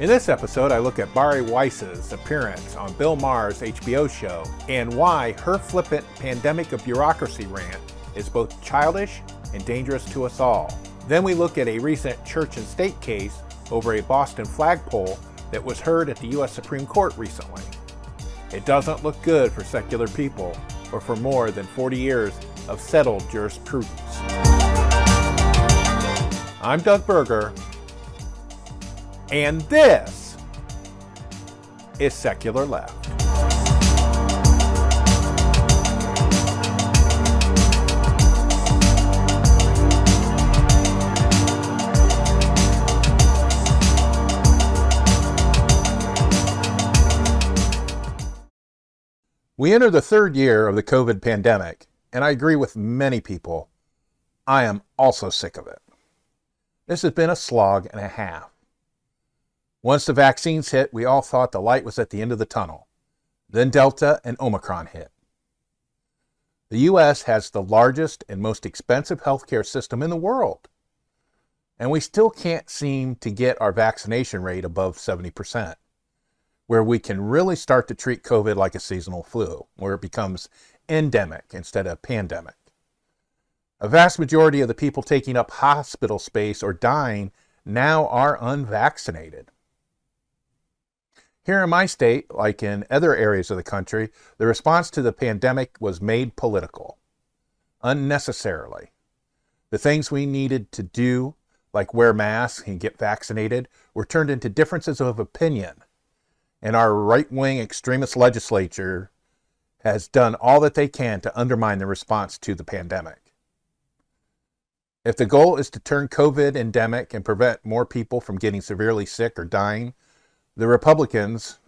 In this episode, I look at Bari Weiss's appearance on Bill Maher's HBO show and why her flippant Pandemic of Bureaucracy rant is both childish and dangerous to us all. Then we look at a recent church and state case over a Boston flagpole that was heard at the U.S. Supreme Court recently. It doesn't look good for secular people or for more than 40 years of settled jurisprudence. I'm Doug Berger, and this is Secular Left. We enter the third year of the COVID pandemic, and I agree with many people. I am also sick of it. This has been a slog and a half. Once the vaccines hit, we all thought the light was at the end of the tunnel. Then Delta and Omicron hit. The U.S. has the largest and most expensive healthcare system in the world, and we still can't seem to get our vaccination rate above 70%. Where we can really start to treat COVID like a seasonal flu, where it becomes endemic instead of pandemic. A vast majority of the people taking up hospital space or dying now are unvaccinated. Here in my state, like in other areas of the country, the response to the pandemic was made political, unnecessarily. The things we needed to do, like wear masks and get vaccinated, were turned into differences of opinion. And our right-wing extremist legislature has done all that they can to undermine the response to the pandemic. If the goal is to turn COVID endemic and prevent more people from getting severely sick or dying, the Republicans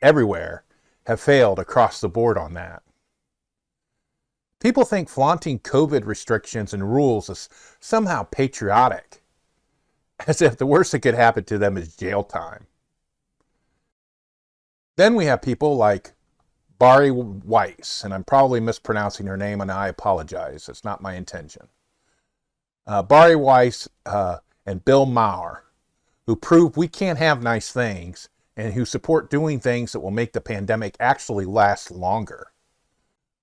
everywhere have failed across the board on that. People think flaunting COVID restrictions and rules is somehow patriotic, as if the worst that could happen to them is jail time. Then we have people like Bari Weiss, and I'm probably mispronouncing her name, and I apologize. It's not my intention. Bari Weiss and Bill Maher, who prove we can't have nice things and who support doing things that will make the pandemic actually last longer.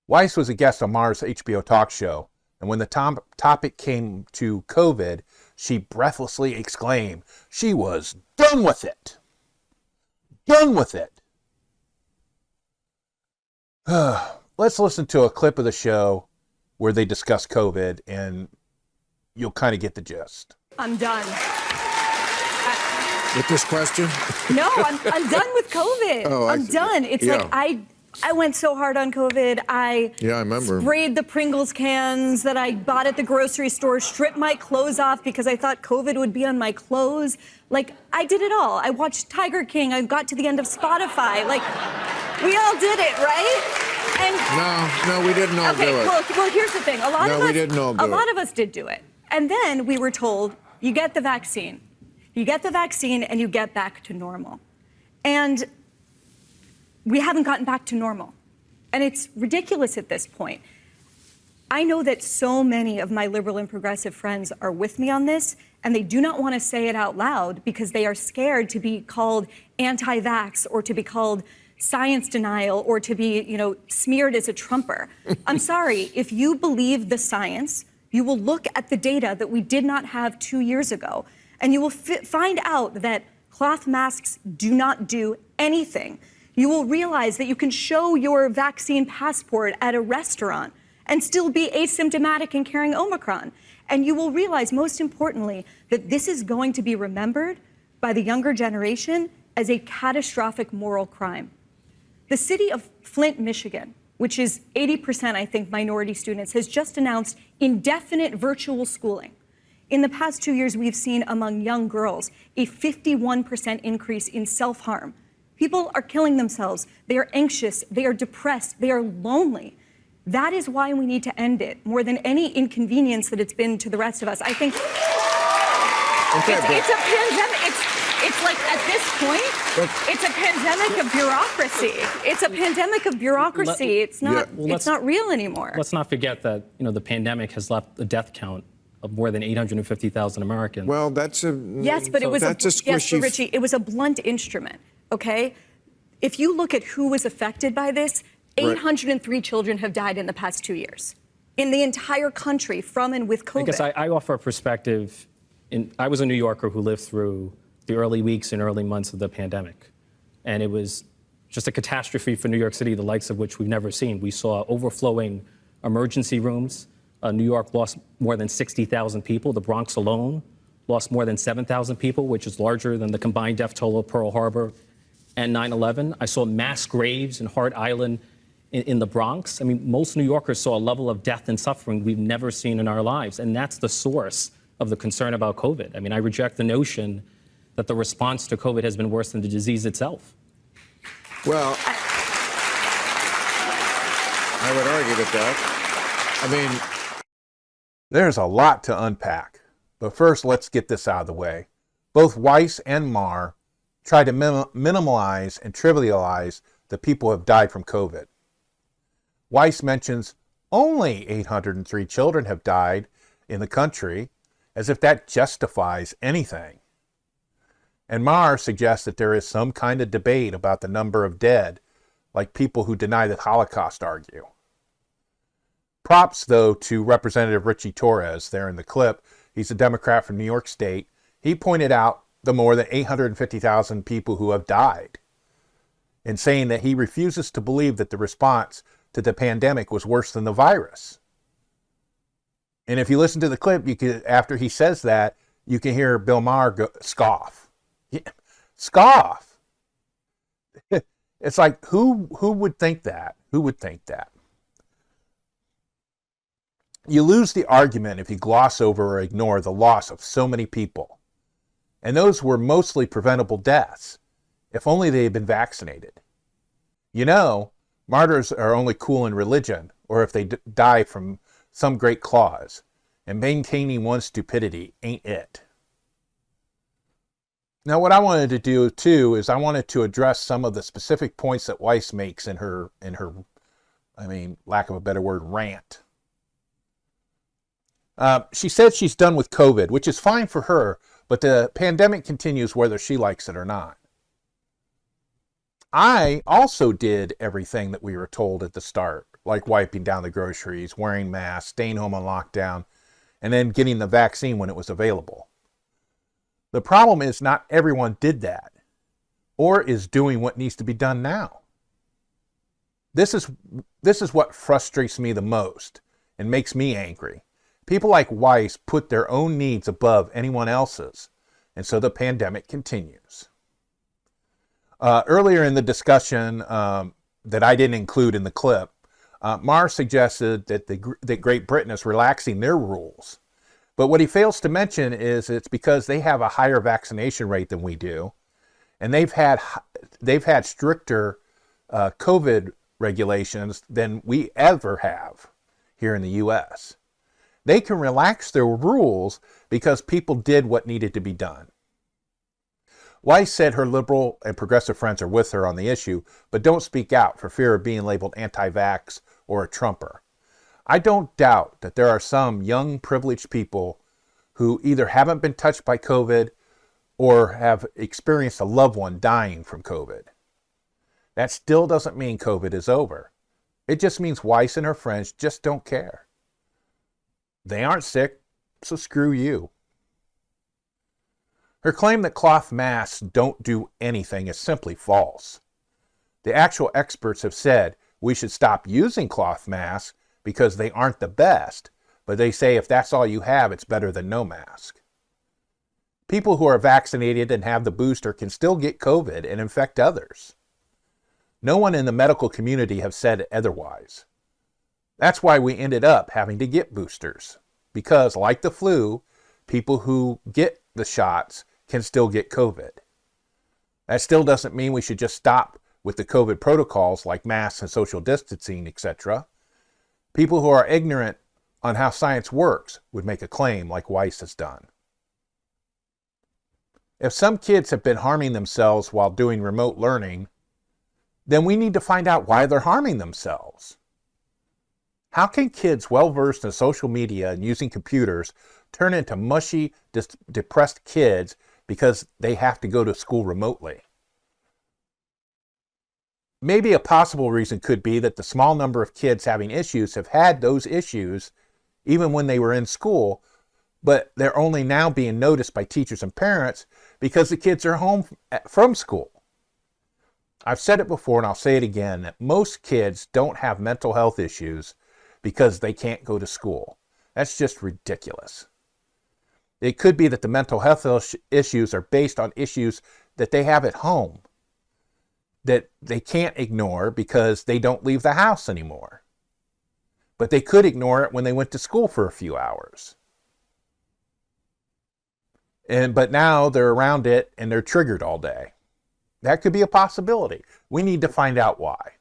Weiss was a guest on Maher's HBO talk show, and when the topic came to COVID, she breathlessly exclaimed she was done with it. Done with it. Let's listen to a clip of the show where they discuss COVID, and you'll kind of get the gist. I'm done. With this question? No, I'm done with COVID. Oh, I'm done. It's like I went so hard on COVID. I remember. Sprayed the Pringles cans that I bought at the grocery store, stripped my clothes off because I thought COVID would be on my clothes. Like, I did it all. I watched Tiger King. I got to the end of Spotify. Like, we all did it, right? And No, we didn't all do it. Well, here's the thing. A lot of us did do it. And then we were told, you get the vaccine. You get the vaccine and you get back to normal. And we haven't gotten back to normal. And it's ridiculous at this point. I know that so many of my liberal and progressive friends are with me on this, and they do not want to say it out loud because they are scared to be called anti-vax or to be called science denial or to be, smeared as a Trumper. I'm sorry, if you believe the science, you will look at the data that we did not have 2 years ago, and you will find out that cloth masks do not do anything. You will realize that you can show your vaccine passport at a restaurant and still be asymptomatic and carrying Omicron. And you will realize, most importantly, that this is going to be remembered by the younger generation as a catastrophic moral crime. The city of Flint, Michigan, which is 80%, I think, minority students, has just announced indefinite virtual schooling. In the past 2 years, we've seen among young girls a 51% increase in self-harm. People are killing themselves. They are anxious. They are depressed. They are lonely. That is why we need to end it, more than any inconvenience that it's been to the rest of us. I think it's a pandemic. It's like, at this point, it's a pandemic of bureaucracy. It's a pandemic of bureaucracy. It's not real anymore. Let's not forget that, the pandemic has left a death count of more than 850,000 Americans. Well, that's a yes, but it was that's a squishy. Yes, but Richie, it was a blunt instrument. Okay, if you look at who was affected by this, 803 children have died in the past 2 years in the entire country from and with COVID. I guess I offer a perspective. I was a New Yorker who lived through the early weeks and early months of the pandemic, and it was just a catastrophe for New York City, the likes of which we've never seen. We saw overflowing emergency rooms. New York lost more than 60,000 people. The Bronx alone lost more than 7,000 people, which is larger than the combined death toll of Pearl Harbor and 9/11. I saw mass graves in Hart Island in the Bronx. I mean, most New Yorkers saw a level of death and suffering we've never seen in our lives, and that's the source of the concern about COVID. I mean, I reject the notion that the response to COVID has been worse than the disease itself. Well, I would argue with that. I mean, there's a lot to unpack, but first let's get this out of the way. Both Weiss and Maher try to minimize and trivialize the people who have died from COVID. Weiss mentions only 803 children have died in the country, as if that justifies anything. And Maher suggests that there is some kind of debate about the number of dead, like people who deny the Holocaust argue. Props, though, to Representative Richie Torres there in the clip. He's a Democrat from New York State. He pointed out the more than 850,000 people who have died, and saying that he refuses to believe that the response to the pandemic was worse than the virus. And if you listen to the clip, you can, after he says that, you can hear Bill Maher scoff. Yeah, scoff. It's like, who would think that? Who would think that? You lose the argument if you gloss over or ignore the loss of so many people. And those were mostly preventable deaths, if only they had been vaccinated. You know, martyrs are only cool in religion, or if they die from some great cause, and maintaining one's stupidity ain't it. Now, what I wanted to do, too, is I wanted to address some of the specific points that Weiss makes in her, I mean, lack of a better word, rant. She said she's done with COVID, which is fine for her, but the pandemic continues whether she likes it or not. I also did everything that we were told at the start, like wiping down the groceries, wearing masks, staying home on lockdown, and then getting the vaccine when it was available. The problem is not everyone did that, or is doing what needs to be done now. This is what frustrates me the most and makes me angry. People like Weiss put their own needs above anyone else's, and so the pandemic continues. Earlier in the discussion that I didn't include in the clip, Maher suggested that Great Britain is relaxing their rules. But what he fails to mention is it's because they have a higher vaccination rate than we do, and they've had stricter COVID regulations than we ever have here in the U.S. They can relax their rules because people did what needed to be done. Weiss said her liberal and progressive friends are with her on the issue, but don't speak out for fear of being labeled anti-vax or a Trumper. I don't doubt that there are some young, privileged people who either haven't been touched by COVID or have experienced a loved one dying from COVID. That still doesn't mean COVID is over. It just means Weiss and her friends just don't care. They aren't sick, so screw you. Her claim that cloth masks don't do anything is simply false. The actual experts have said we should stop using cloth masks because they aren't the best, but they say if that's all you have, it's better than no mask. People who are vaccinated and have the booster can still get COVID and infect others. No one in the medical community have said otherwise. That's why we ended up having to get boosters, because like the flu, people who get the shots can still get COVID. That still doesn't mean we should just stop with the COVID protocols like masks and social distancing, etc. People who are ignorant on how science works would make a claim like Weiss has done. If some kids have been harming themselves while doing remote learning, then we need to find out why they're harming themselves. How can kids well-versed in social media and using computers turn into mushy, depressed kids because they have to go to school remotely. Maybe a possible reason could be that the small number of kids having issues have had those issues even when they were in school, but they're only now being noticed by teachers and parents because the kids are home from school. I've said it before and I'll say it again, that most kids don't have mental health issues because they can't go to school. That's just ridiculous. It could be that the mental health issues are based on issues that they have at home that they can't ignore because they don't leave the house anymore. But they could ignore it when they went to school for a few hours. But now they're around it and they're triggered all day. That could be a possibility. We need to find out why.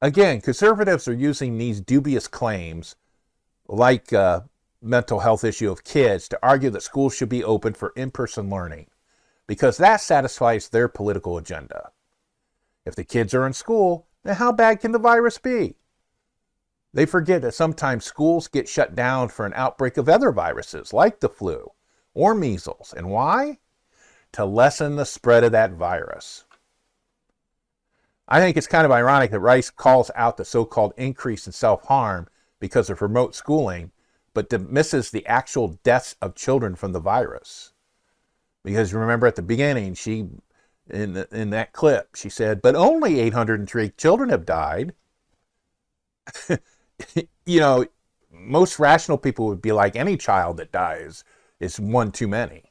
Again, conservatives are using these dubious claims, like mental health issue of kids, to argue that schools should be open for in-person learning, because that satisfies their political agenda. If the kids are in school, then how bad can the virus be? They forget that sometimes schools get shut down for an outbreak of other viruses, like the flu or measles. And why? To lessen the spread of that virus. I think it's kind of ironic that Rice calls out the so-called increase in self-harm because of remote schooling, but misses the actual deaths of children from the virus. Because remember at the beginning, in that clip, she said, but only 803 children have died. You know, most rational people would be like, any child that dies is one too many.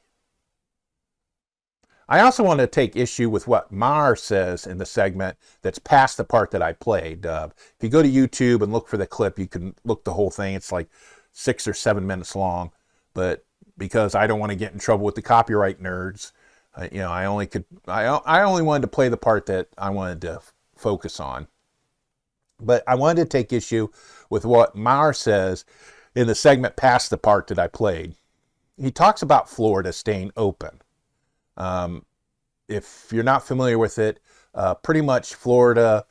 I also want to take issue with what Maher says in the segment that's past the part that I played. If you go to YouTube and look for the clip, you can look the whole thing. It's like 6 or 7 minutes long. But because I don't want to get in trouble with the copyright nerds, I only wanted to play the part that I wanted to focus on. But I wanted to take issue with what Maher says in the segment past the part that I played. He talks about Florida staying open. If you're not familiar with it, pretty much Florida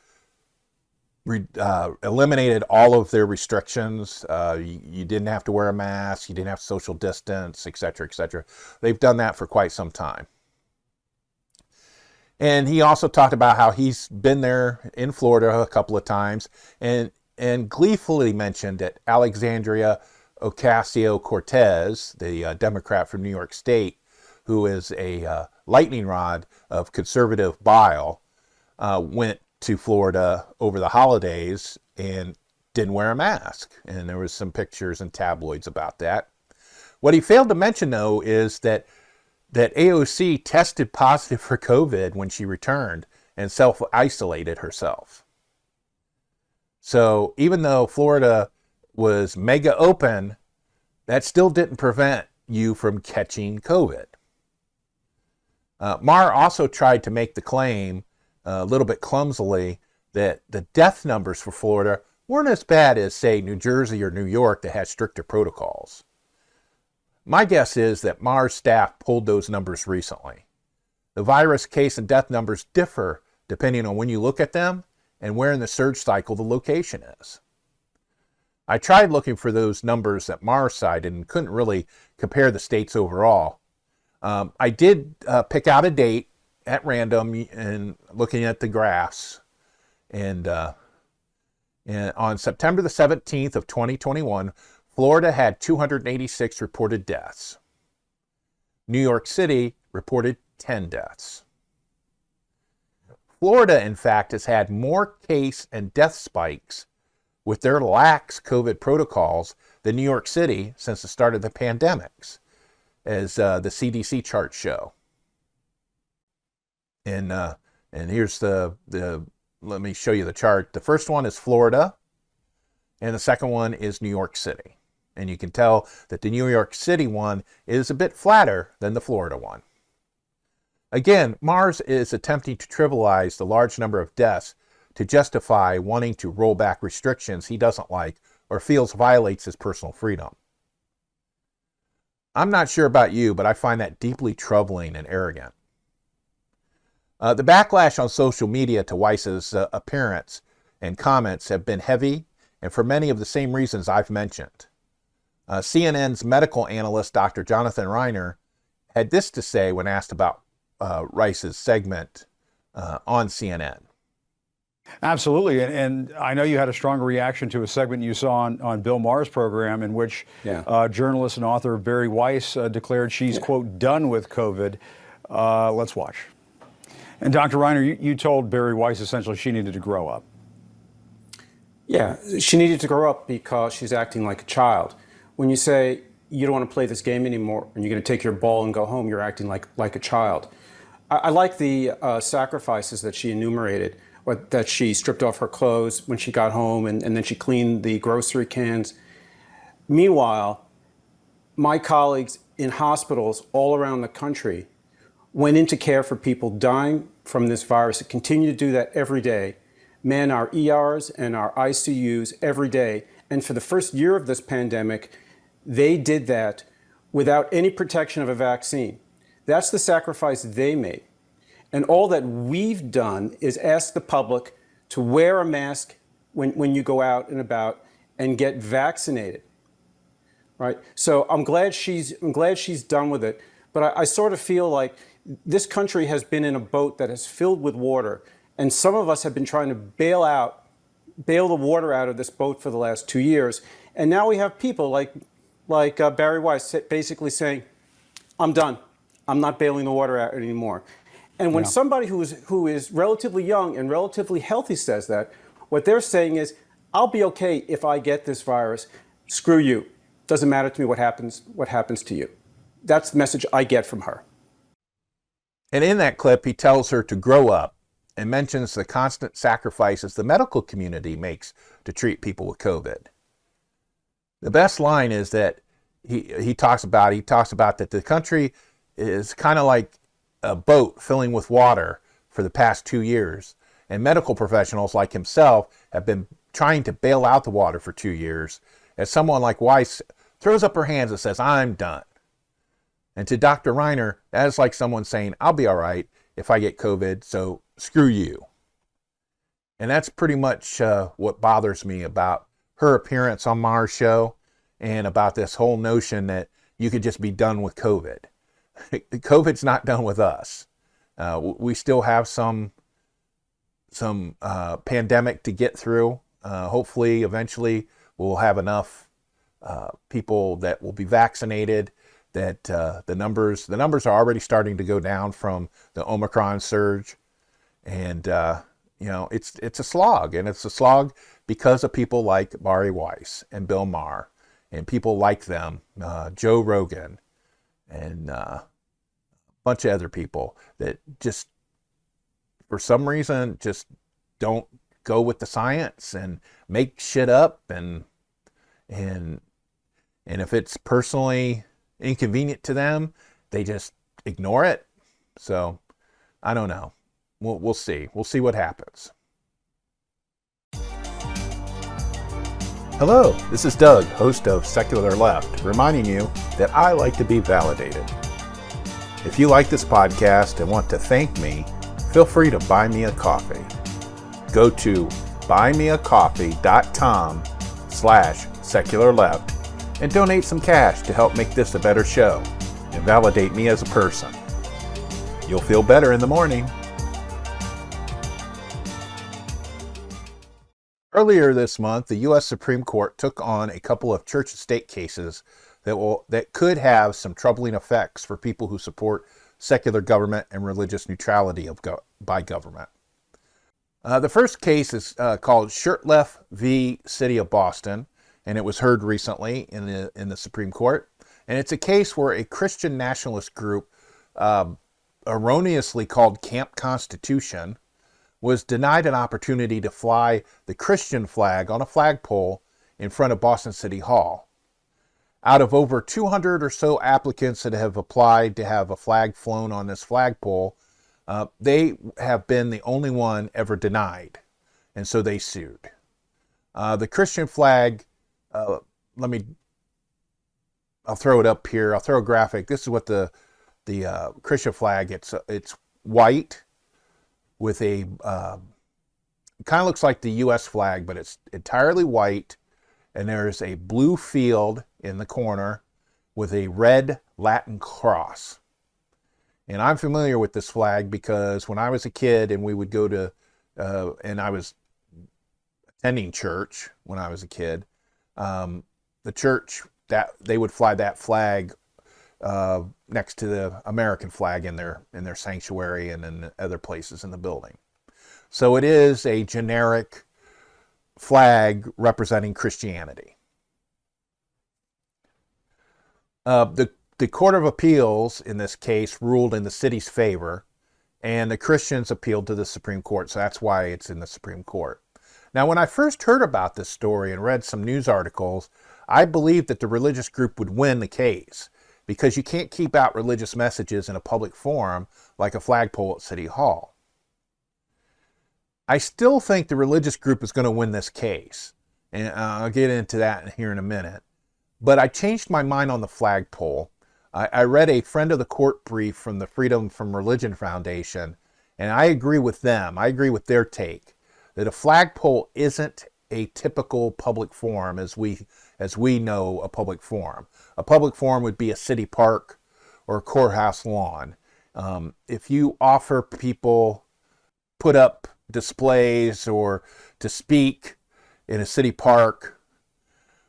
eliminated all of their restrictions. You didn't have to wear a mask, you didn't have to social distance, etc., etc. They've done that for quite some time. And he also talked about how he's been there in Florida a couple of times and gleefully mentioned that Alexandria Ocasio-Cortez, the Democrat from New York State, who is a lightning rod of conservative bile, went to Florida over the holidays and didn't wear a mask. And there was some pictures in tabloids about that. What he failed to mention, though, is that AOC tested positive for COVID when she returned and self-isolated herself. So even though Florida was mega open, that still didn't prevent you from catching COVID. Maher also tried to make the claim, a little bit clumsily, that the death numbers for Florida weren't as bad as, say, New Jersey or New York that had stricter protocols. My guess is that Maher's staff pulled those numbers recently. The virus case and death numbers differ depending on when you look at them and where in the surge cycle the location is. I tried looking for those numbers that Maher cited and couldn't really compare the states overall. I did pick out a date at random and looking at the graphs. And on September the 17th of 2021, Florida had 286 reported deaths. New York City reported 10 deaths. Florida, in fact, has had more case and death spikes with their lax COVID protocols than New York City since the start of the pandemics, as the CDC charts show. And here's let me show you the chart. The first one is Florida, and the second one is New York City. And you can tell that the New York City one is a bit flatter than the Florida one. Again, Maher is attempting to trivialize the large number of deaths to justify wanting to roll back restrictions he doesn't like or feels violates his personal freedom. I'm not sure about you, but I find that deeply troubling and arrogant. The backlash on social media to Weiss's appearance and comments have been heavy, and for many of the same reasons I've mentioned. CNN's medical analyst, Dr. Jonathan Reiner, had this to say when asked about Rice's segment on CNN. Absolutely, and I know you had a stronger reaction to a segment you saw on Bill Maher's program in which journalist and author Bari Weiss declared she's, quote, done with COVID. Let's watch. And Dr. Reiner, you told Bari Weiss essentially she needed to grow up. Yeah, she needed to grow up because she's acting like a child. When you say you don't want to play this game anymore and you're going to take your ball and go home, you're acting like a child. I like the sacrifices that she enumerated, or that she stripped off her clothes when she got home and then she cleaned the grocery cans. Meanwhile, my colleagues in hospitals all around the country went into care for people dying from this virus and continue to do that every day. Man our ERs and our ICUs every day. And for the first year of this pandemic, they did that without any protection of a vaccine. That's the sacrifice they made. And all that we've done is ask the public to wear a mask when you go out and about and get vaccinated, right? So I'm glad she's done with it. But I sort of feel like this country has been in a boat that is filled with water. And some of us have been trying to bail the water out of this boat for the last 2 years. And now we have people like Bari Weiss basically saying, I'm done. I'm not bailing the water out anymore. And when somebody who is relatively young and relatively healthy says that, what they're saying is, I'll be okay if I get this virus. Screw you. Doesn't matter to me what happens to you. That's the message I get from her. And in that clip, he tells her to grow up and mentions the constant sacrifices the medical community makes to treat people with COVID. The best line is that he talks about that the country is kind of like a boat filling with water for the past 2 years, and medical professionals like himself have been trying to bail out the water for 2 years, as someone like Weiss throws up her hands and says, I'm done. And to Dr. Reiner, that is like someone saying, I'll be all right if I get COVID, so screw you. And that's pretty much what bothers me about her appearance on Maher's show and about this whole notion that you could just be done with COVID. COVID's not done with us. We still have some pandemic to get through. Hopefully, eventually, we'll have enough people that will be vaccinated that the numbers are already starting to go down from the Omicron surge. And, it's a slog. And it's a slog because of people like Bari Weiss and Bill Maher and people like them, Joe Rogan, and a bunch of other people that just, for some reason, just don't go with the science and make shit up. And if it's personally inconvenient to them, they just ignore it. So I don't know. We'll see. We'll see what happens. Hello, this is Doug, host of Secular Left, reminding you that I like to be validated. If you like this podcast and want to thank me, feel free to buy me a coffee. Go to buymeacoffee.com/secularleft and donate some cash to help make this a better show and validate me as a person. You'll feel better in the morning. Earlier this month, the U.S. Supreme Court took on a couple of church and state cases that could have some troubling effects for people who support secular government and religious neutrality by government. The first case is called Shurtleff v. City of Boston, and it was heard recently in the Supreme Court. And it's a case where a Christian nationalist group, erroneously called Camp Constitution, was denied an opportunity to fly the Christian flag on a flagpole in front of Boston City Hall. Out of over 200 or so applicants that have applied to have a flag flown on this flagpole, they have been the only one ever denied, and so they sued. The Christian flag, I'll throw it up here. I'll throw a graphic. This is what the Christian flag. It's white with a kind of looks like the U.S. flag, but it's entirely white, and there's a blue field in the corner with a red Latin cross. And I'm familiar with this flag because when I was a kid and we would go to, and I was attending church when I was a kid, the church, that they would fly that flag next to the American flag in their sanctuary and in other places in the building. So it is a generic flag representing Christianity. The Court of Appeals in this case ruled in the city's favor, and the Christians appealed to the Supreme Court, so that's why it's in the Supreme Court. Now, when I first heard about this story and read some news articles, I believed that the religious group would win the case, because you can't keep out religious messages in a public forum like a flagpole at City Hall. I still think the religious group is going to win this case, and I'll get into that here in a minute. But I changed my mind on the flagpole. I read a friend of the court brief from the Freedom from Religion Foundation, and I agree with them. I agree with their take that a flagpole isn't a typical public forum as we know a public forum. A public forum would be a city park or a courthouse lawn. If you offer people put up displays or to speak in a city park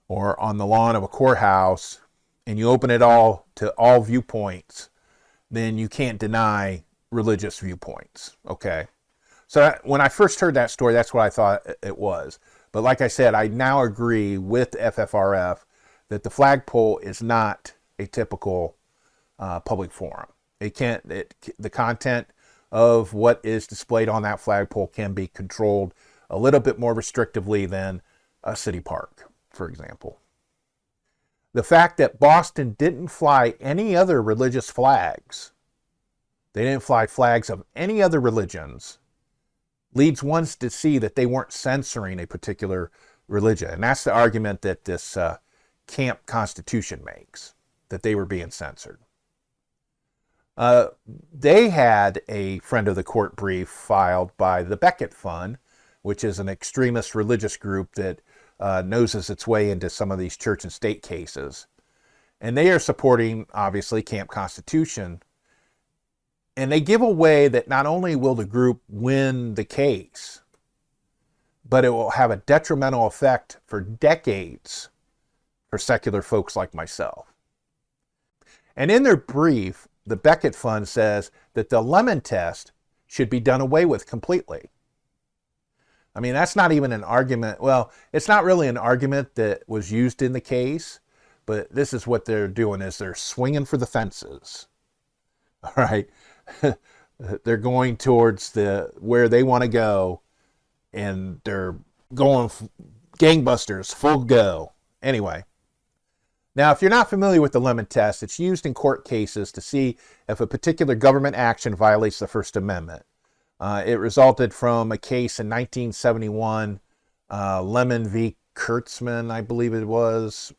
or on the lawn of a courthouse, and you open it all to all viewpoints, then you can't deny religious viewpoints, okay? So when I first heard that story, that's what I thought it was. But like I said, I now agree with FFRF that the flagpole is not a typical public forum. The content of what is displayed on that flagpole can be controlled a little bit more restrictively than a city park, for example. The fact that Boston didn't fly any other religious flags, they didn't fly flags of any other religions, leads one to see that they weren't censoring a particular religion. And that's the argument that this Camp Constitution makes, that they were being censored. They had a friend of the court brief filed by the Becket Fund, which is an extremist religious group that noses its way into some of these church and state cases. And they are supporting, obviously, Camp Constitution. And they give away that not only will the group win the case, but it will have a detrimental effect for decades for secular folks like myself. And in their brief, the Becket Fund says that the lemon test should be done away with completely. I mean, that's not even an argument. Well, it's not really an argument that was used in the case, but this is what they're doing, is they're swinging for the fences. All right. They're going towards where they want to go, and they're going gangbusters, full go. Anyway, now if you're not familiar with the lemon test, it's used in court cases to see if a particular government action violates the First Amendment. It resulted from a case in 1971, Lemon v. Kurtzman, I believe it was.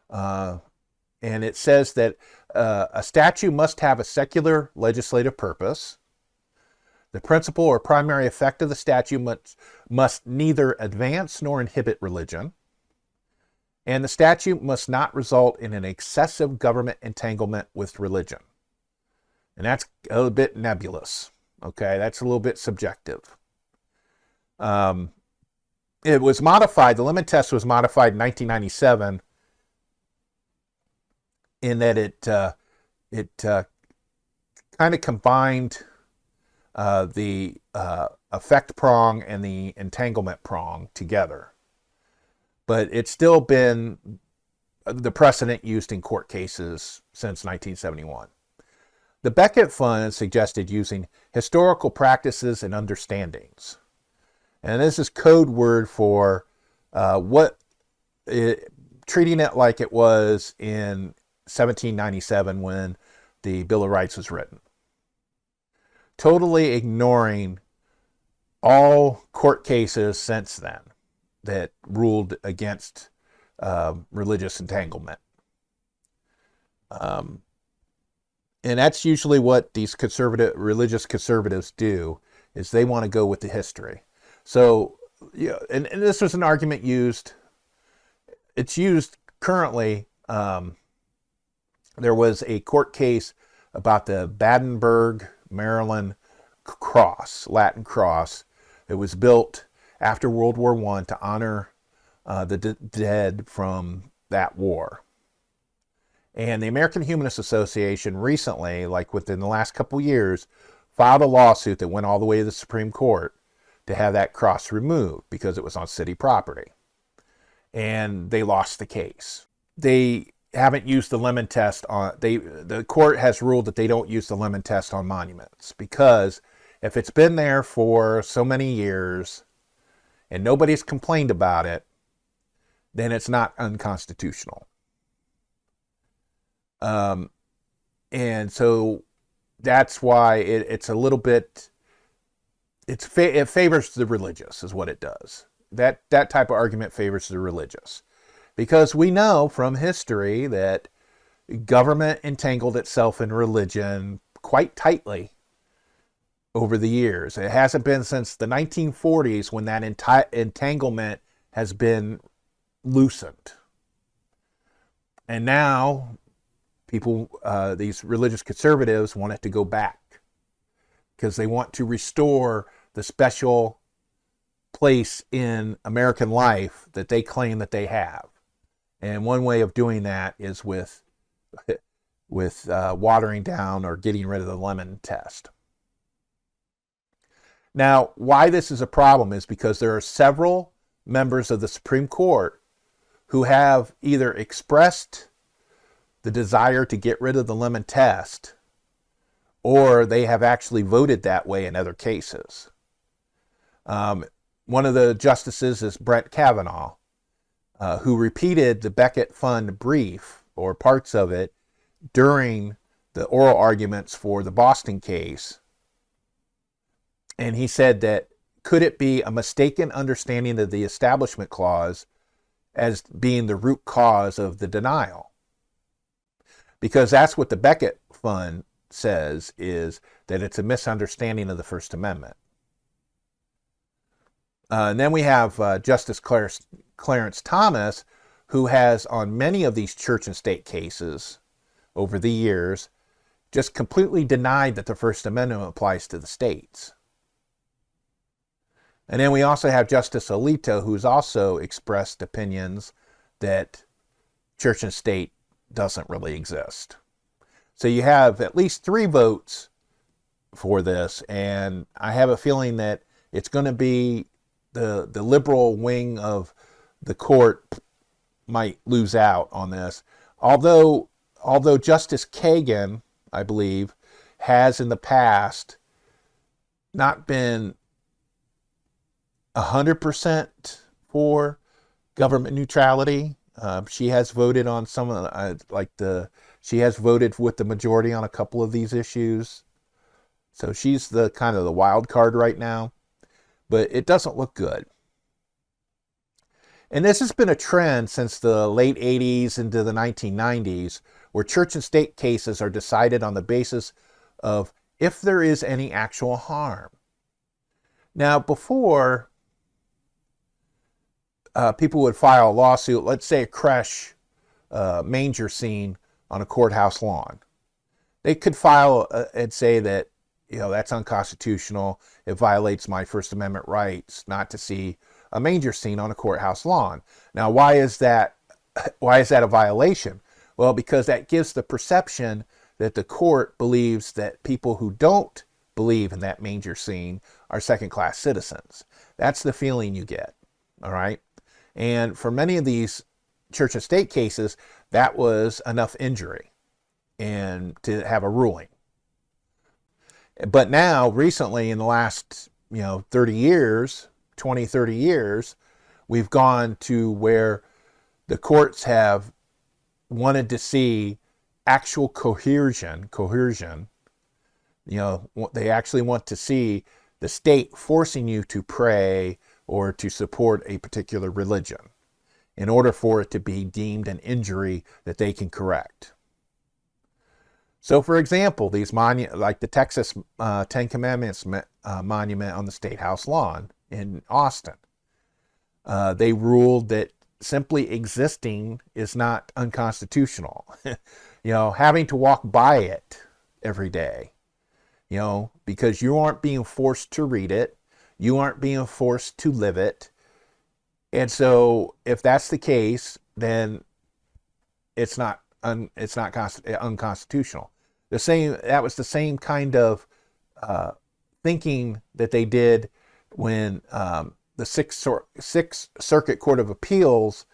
And it says that a statute must have a secular legislative purpose. The principal or primary effect of the statute must neither advance nor inhibit religion. And the statute must not result in an excessive government entanglement with religion. And that's a little bit nebulous. Okay, that's a little bit subjective. It was modified, the lemon test was modified in 1997 in that it kind of combined the effect prong and the entanglement prong together. But it's still been the precedent used in court cases since 1971. The Becket Fund suggested using historical practices and understandings. And this is code word for treating it like it was in 1797 when the Bill of Rights was written. Totally ignoring all court cases since then that ruled against religious entanglement. And that's usually what these religious conservatives do, is they want to go with the history. So, yeah, and this was an argument used, it's used currently, there was a court case about the Battenberg, Maryland cross, Latin cross. It was built after World War I to honor the dead from that war. And the American Humanist Association recently, like within the last couple years, filed a lawsuit that went all the way to the Supreme Court to have that cross removed because it was on city property. And they lost the case. They haven't used the lemon test on, the court has ruled that they don't use the lemon test on monuments, because if it's been there for so many years and nobody's complained about it, then it's not unconstitutional. And so that's why it's a little bit, it favors the religious is what it does. That type of argument favors the religious. Because we know from history that government entangled itself in religion quite tightly over the years. It hasn't been since the 1940s when that entanglement has been loosened. And now people, these religious conservatives, want it to go back because they want to restore the special place in American life that they claim that they have. And one way of doing that is with watering down or getting rid of the lemon test. Now, why this is a problem is because there are several members of the Supreme Court who have either expressed the desire to get rid of the lemon test, or they have actually voted that way in other cases. One of the justices is Brett Kavanaugh, who repeated the Becket Fund brief, or parts of it, during the oral arguments for the Boston case. And he said that, could it be a mistaken understanding of the Establishment Clause as being the root cause of the denial? Because that's what the Becket Fund says, is that it's a misunderstanding of the First Amendment. And then we have Justice Clarence Thomas, who has, on many of these church and state cases over the years, just completely denied that the First Amendment applies to the states. And then we also have Justice Alito, who's also expressed opinions that church and state doesn't really exist. So you have at least 3 votes for this, and I have a feeling that it's going to be the liberal wing of the court might lose out on this. Although Justice Kagan, I believe, has in the past not been 100% for government neutrality. She has voted on some of she has voted with the majority on a couple of these issues. So she's the kind of the wild card right now, but it doesn't look good. And this has been a trend since the late 80s into the 1990s, where church and state cases are decided on the basis of if there is any actual harm. Now, before, people would file a lawsuit, let's say a creche manger scene on a courthouse lawn. They could file and say that, that's unconstitutional. It violates my First Amendment rights not to see a manger scene on a courthouse lawn. Now, why is that a violation? Well, because that gives the perception that the court believes that people who don't believe in that manger scene are second-class citizens. That's the feeling you get, all right? And for many of these church and state cases, that was enough injury and to have a ruling. But now, recently, in the last 30 years, we've gone to where the courts have wanted to see actual coercion. They actually want to see the state forcing you to pray or to support a particular religion in order for it to be deemed an injury that they can correct. So, for example, these like the Texas Ten Commandments monument on the State House lawn in Austin, they ruled that simply existing is not unconstitutional. Having to walk by it every day, because you aren't being forced to read it, you aren't being forced to live it. And so if that's the case, then it's not unconstitutional. That was the same kind of thinking that they did when the Sixth Circuit Court of Appeals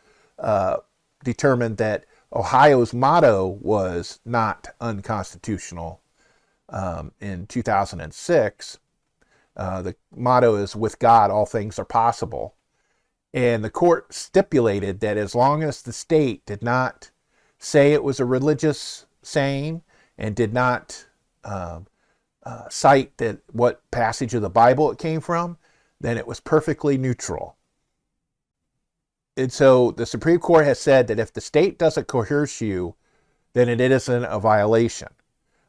determined that Ohio's motto was not unconstitutional in 2006. The motto is, "With God, all things are possible." And the court stipulated that as long as the state did not say it was a religious saying and did not cite what passage of the Bible it came from, then it was perfectly neutral. And so the Supreme Court has said that if the state doesn't coerce you, then it isn't a violation.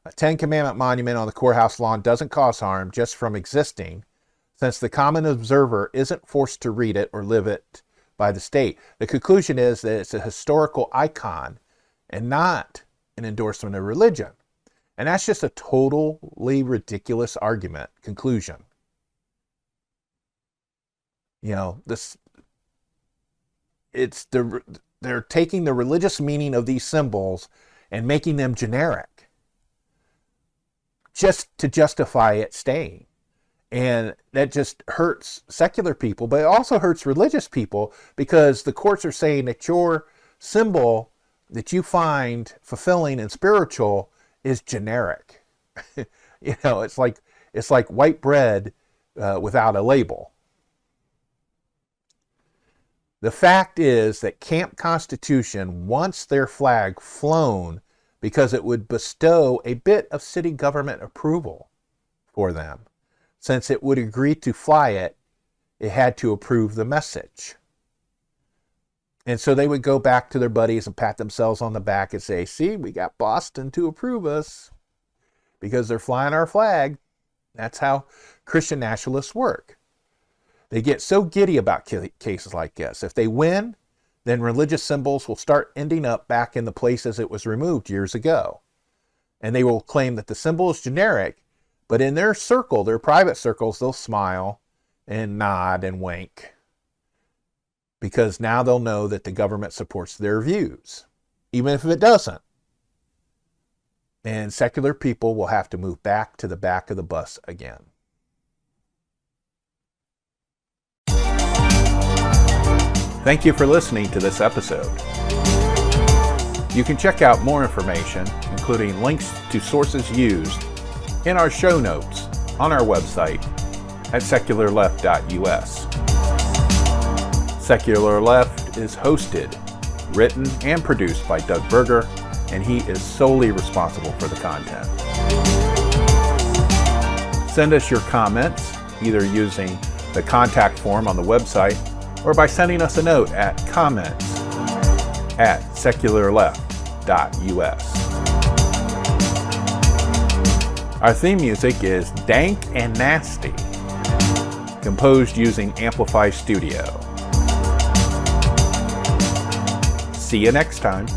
A Ten Commandment monument on the courthouse lawn doesn't cause harm just from existing, since the common observer isn't forced to read it or live it by the state. The conclusion is that it's a historical icon and not an endorsement of religion. And that's just a totally ridiculous argument. Conclusion. They're taking the religious meaning of these symbols and making them generic just to justify it staying. And that just hurts secular people, but it also hurts religious people, because the courts are saying that your symbol that you find fulfilling and spiritual is generic. It's like white bread without a label. The fact is that Camp Constitution wants their flag flown because it would bestow a bit of city government approval for them. Since it would agree to fly it, it had to approve the message. And so they would go back to their buddies and pat themselves on the back and say, "See, we got Boston to approve us because they're flying our flag." That's how Christian nationalists work. They get so giddy about cases like this. If they win, then religious symbols will start ending up back in the places it was removed years ago. And they will claim that the symbol is generic, but in their circle, their private circles, they'll smile and nod and wink, because now they'll know that the government supports their views, even if it doesn't. And secular people will have to move back to the back of the bus again. Thank you for listening to this episode. You can check out more information, including links to sources used, in our show notes on our website at secularleft.us. Secular Left is hosted, written, and produced by Doug Berger, and he is solely responsible for the content. Send us your comments, either using the contact form on the website or by sending us a note at comments@secularleft.us. Our theme music is Dank and Nasty, composed using Amplify Studio. See you next time.